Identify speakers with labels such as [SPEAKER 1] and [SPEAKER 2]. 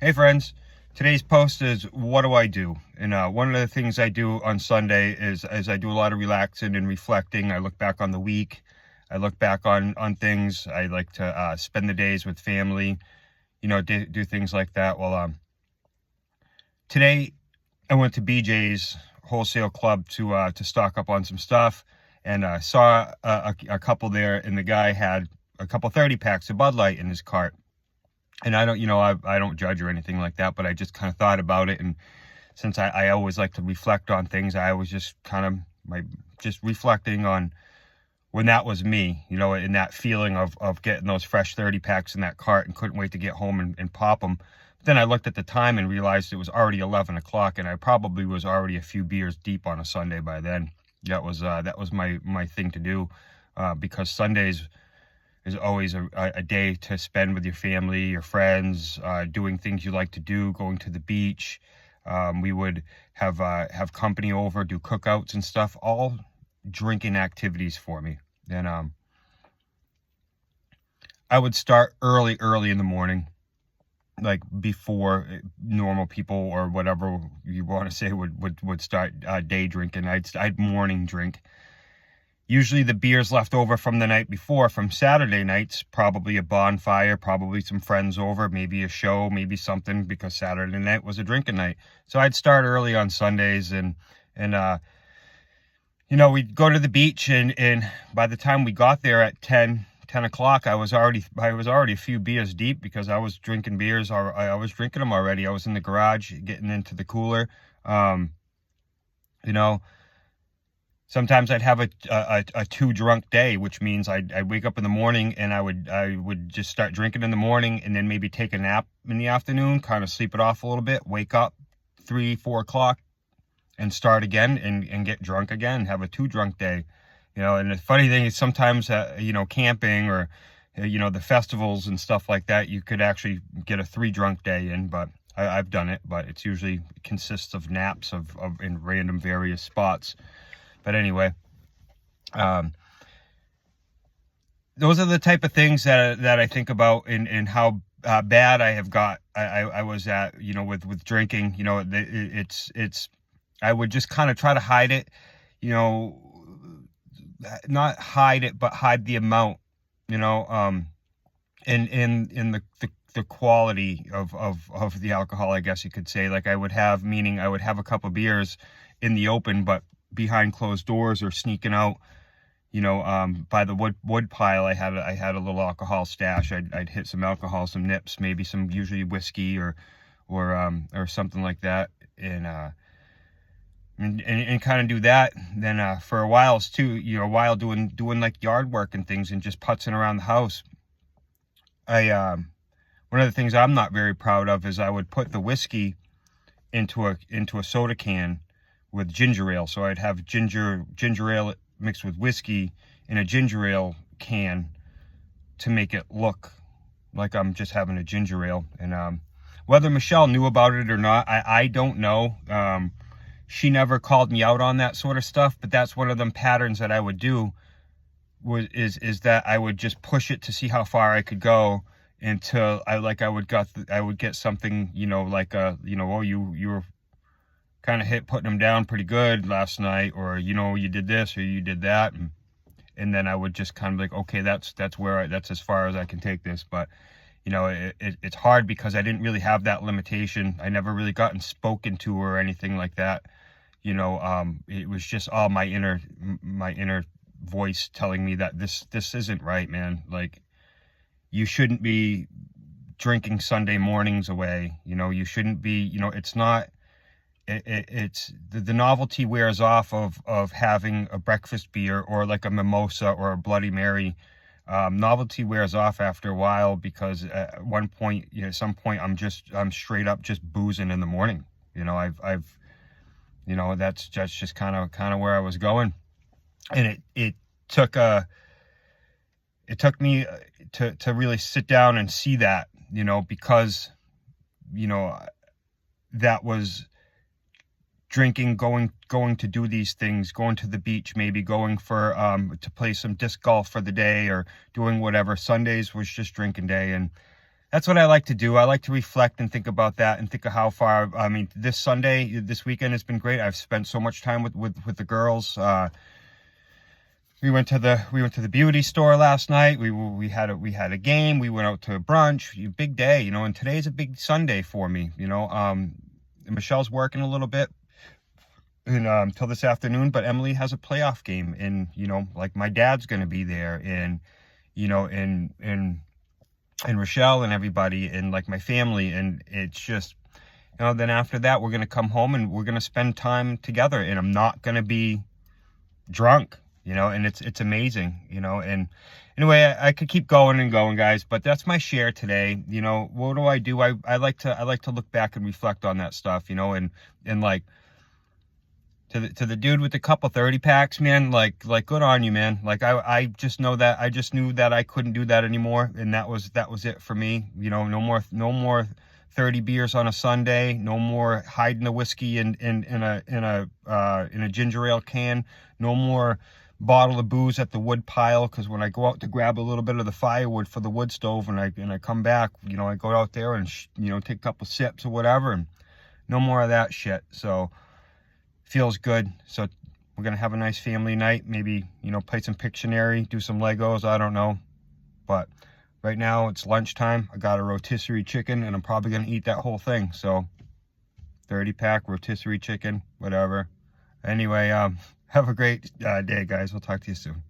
[SPEAKER 1] Hey friends, today's post is what do I do? And one of the things I do on Sunday is I do a lot of relaxing and reflecting. I look back on the week. I look back on things. I like to spend the days with family, do things like that. Well, today I went to BJ's wholesale club to stock up on some stuff, and saw a couple there, and the guy had a couple 30 packs of Bud Light in his cart. And I don't, I don't judge or anything like that, but I just kind of thought about it. And since I always like to reflect on things, I was just kind of just reflecting on when that was me, in that feeling of getting those fresh 30 packs in that cart and couldn't wait to get home and pop them. But then I looked at the time and realized it was already 11 o'clock, and I probably was already a few beers deep on a Sunday by then. That was my thing to do, because Sundays is always a day to spend with your family, your friends, doing things you like to do, going to the beach. We would have company over, do cookouts and stuff, all drinking activities for me. And I would start early in the morning, like before normal people or whatever you want to say would start day drinking. I'd morning drink. Usually the beers left over from the night before, from Saturday nights, probably a bonfire, probably some friends over, maybe a show, maybe something, because Saturday night was a drinking night. So I'd start early on Sundays, and we'd go to the beach, and by the time we got there at 10 o'clock, I was already a few beers deep, because I was drinking beers, or I was drinking them already. I was in the garage getting into the cooler. You know, Sometimes I'd have a too drunk day, which means I'd wake up in the morning, and I would just start drinking in the morning, and then maybe take a nap in the afternoon, kind of sleep it off a little bit, wake up 3-4 o'clock and start again, and get drunk again, have a too drunk day. And the funny thing is, sometimes camping, or the festivals and stuff like that, you could actually get a 3 drunk day in. But I've done it, but it's usually consists of naps of in random various spots. But anyway, those are the type of things that I think about, in how bad I have got. I was at, with drinking. It's I would just kind of try to hide it, not hide it, but hide the amount, in the quality of the alcohol, I guess you could say. Like I would have a couple beers in the open, but behind closed doors, or sneaking out, by the wood pile. I had a little alcohol stash. I'd hit some alcohol, some nips, maybe some, usually whiskey, or something like that, and kind of do that. Then for a while too, while doing like yard work and things, and just putzing around the house, one of the things I'm not very proud of is I would put the whiskey into a soda can with ginger ale. So I'd have ginger ale mixed with whiskey in a ginger ale can to make it look like I'm just having a ginger ale. And whether Michelle knew about it or not, I don't know. She never called me out on that sort of stuff, but that's one of them patterns that I would do, is that I would just push it to see how far I could go, until I would get something, oh, you were kind of putting them down pretty good last night, or you did this or you did that, and then I would just kind of like, okay, that's as far as I can take this. But it's hard, because I didn't really have that limitation. I never really gotten spoken to or anything like that. It was just all my inner voice telling me that this isn't right, man. Like, you shouldn't be drinking Sunday mornings away. You shouldn't be, it's not, it's the novelty wears off of having a breakfast beer, or like a mimosa or a Bloody Mary. Novelty wears off after a while, because at one point, some point, I'm straight up just boozing in the morning. I've that's just kind of where I was going. And it took me to really sit down and see that, because that was drinking, going to do these things, going to the beach, maybe going for to play some disc golf for the day, or doing whatever. Sundays was just drinking day. And that's what I like to do. I like to reflect and think about that and think of how far. I mean, this weekend has been great. I've spent so much time with the girls. We went to the beauty store last night. We had a game. We went out to brunch. Big day, you know. And today's a big Sunday for me, you know. Michelle's working a little bit and till this afternoon, but Emily has a playoff game, and you know, like my dad's gonna be there, and you know, and Rochelle and everybody, and like my family, and it's just, you know. Then after that, we're gonna come home and we're gonna spend time together, and I'm not gonna be drunk, you know, and it's amazing, you know. And anyway, I could keep going and going, guys, but that's my share today. You know, what do? I like to look back and reflect on that stuff, you know, and like to the dude with the couple 30 packs, man, like good on you, man. Like I just knew that I couldn't do that anymore, and that was it for me. You know, no more 30 beers on a Sunday, no more hiding the whiskey in a ginger ale can, no more bottle of booze at the wood pile, because when I go out to grab a little bit of the firewood for the wood stove and I come back, you know, I go out there and you know, take a couple sips or whatever, and no more of that shit. So feels good. So we're gonna have a nice family night, maybe, you know, play some Pictionary, do some Legos, I don't know. But right now it's lunchtime. I got a rotisserie chicken and I'm probably gonna eat that whole thing. So 30 pack rotisserie chicken, whatever. Anyway, have a great day, guys. We'll talk to you soon.